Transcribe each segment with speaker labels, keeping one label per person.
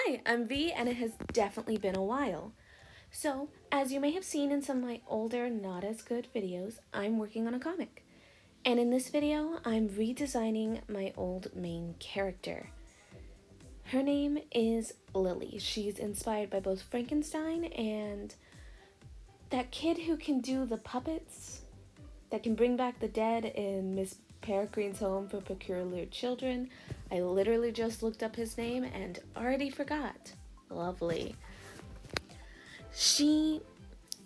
Speaker 1: Hi, I'm V, and it has definitely been a while. So, as you may have seen in some of my older, not as good videos, I'm working on a comic. And in this video, I'm redesigning my old main character. Her name is Lily. She's inspired by both Frankenstein and that kid who can do the puppets, that can bring back the dead in Miss Peregrine's Home for Peculiar Children. I literally just looked up his name and already forgot. Lovely. She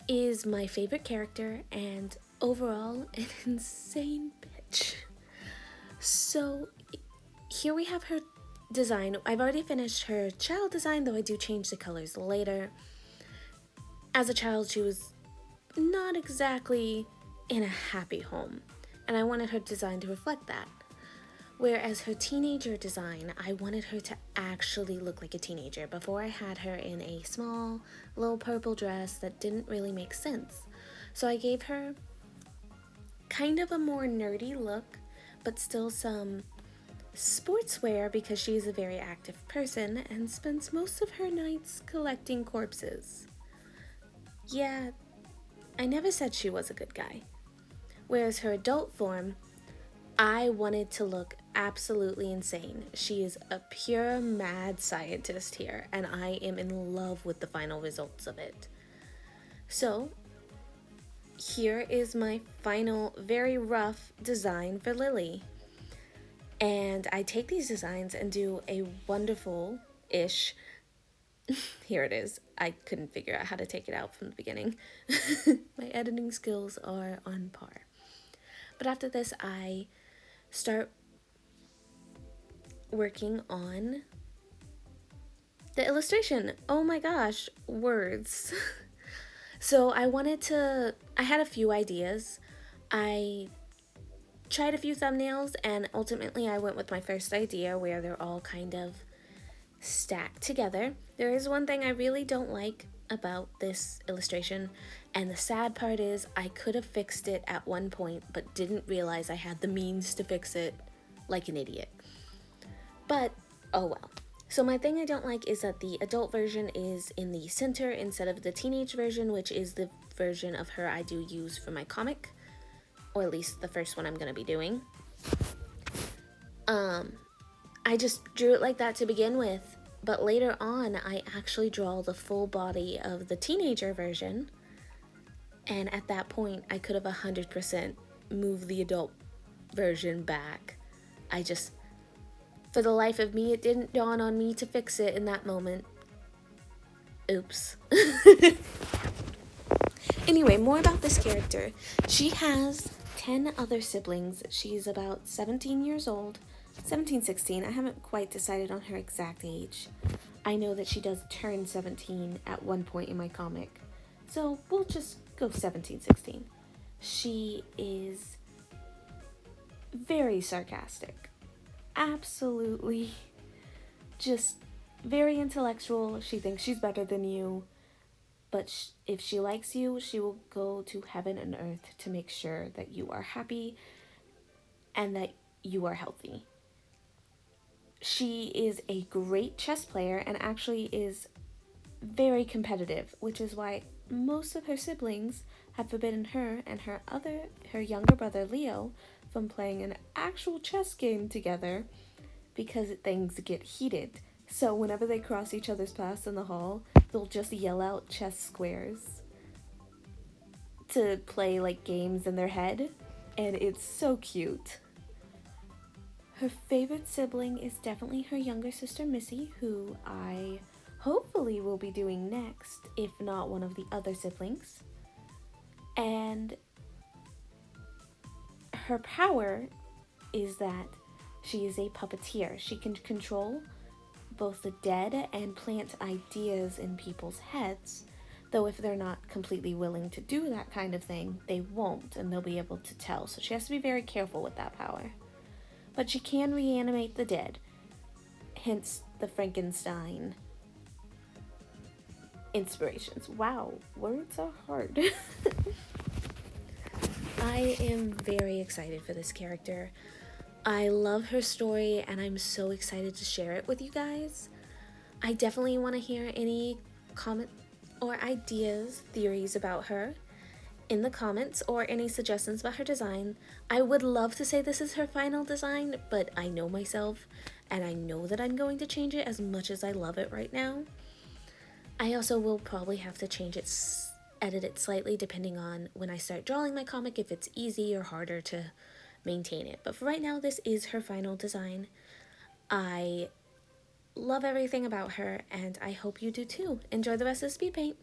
Speaker 1: is my favorite character and overall an insane bitch. So here we have her design. I've already finished her child design, though I do change the colors later. As a child, she was not exactly in a happy home, and I wanted her design to reflect that. Whereas her teenager design, I wanted her to actually look like a teenager. Before, I had her in a small little purple dress that didn't really make sense. So I gave her kind of a more nerdy look, but still some sportswear because she's a very active person and spends most of her nights collecting corpses. Yeah, I never said she was a good guy. Whereas her adult form, I wanted to look absolutely insane. She is a pure mad scientist here, and I am in love with the final results of it. So, here is my final, very rough design for Lily. And I take these designs and do a wonderful-ish, here it is. I couldn't figure out how to take it out from the beginning. My editing skills are on par. But after this, I start working on the illustration. Oh my gosh, words. So I had a few ideas. I tried a few thumbnails, and ultimately I went with my first idea where they're all kind of stacked together. There is one thing I really don't like about this illustration, and the sad part is I could have fixed it at one point but didn't realize I had the means to fix it like an idiot. But oh well. So my thing I don't like is that the adult version is in the center instead of the teenage version, which is the version of her I do use for my comic, or at least the first one I'm going to be doing. I just drew it like that to begin with, but later on I actually draw the full body of the teenager version, and at that point I could have 100% moved the adult version back. For the life of me, it didn't dawn on me to fix it in that moment. Oops. Anyway, more about this character. She has 10 other siblings. She's about 17 years old. 17, 16. I haven't quite decided on her exact age. I know that she does turn 17 at one point in my comic. So we'll just go 17, 16. She is very sarcastic. Absolutely just very intellectual. She thinks she's better than you. But if she likes you, she will go to heaven and earth to make sure that you are happy and that you are healthy. She is a great chess player and actually is very competitive, which is why most of her siblings have forbidden her and her younger brother Leo from playing an actual chess game together because things get heated. So whenever they cross each other's paths in the hall, they'll just yell out chess squares to play like games in their head, and it's so cute. Her favorite sibling is definitely her younger sister Missy, who I hopefully will be doing next, if not one of the other siblings. And her power is that she is a puppeteer. She can control both the dead and plant ideas in people's heads, though if they're not completely willing to do that kind of thing, they won't, and they'll be able to tell. So she has to be very careful with that power. But she can reanimate the dead, hence the Frankenstein inspirations. Wow, words are hard. I am very excited for this character. I love her story, and I'm so excited to share it with you guys. I definitely want to hear any comment or ideas, theories about her in the comments, or any suggestions about her design. I would love to say this is her final design, but I know myself and I know that I'm going to change it as much as I love it right now. I also will probably have to change it, edit it slightly depending on when I start drawing my comic, if it's easy or harder to maintain it. But for right now, this is her final design. I love everything about her, and I hope you do too. Enjoy the rest of the speed paint.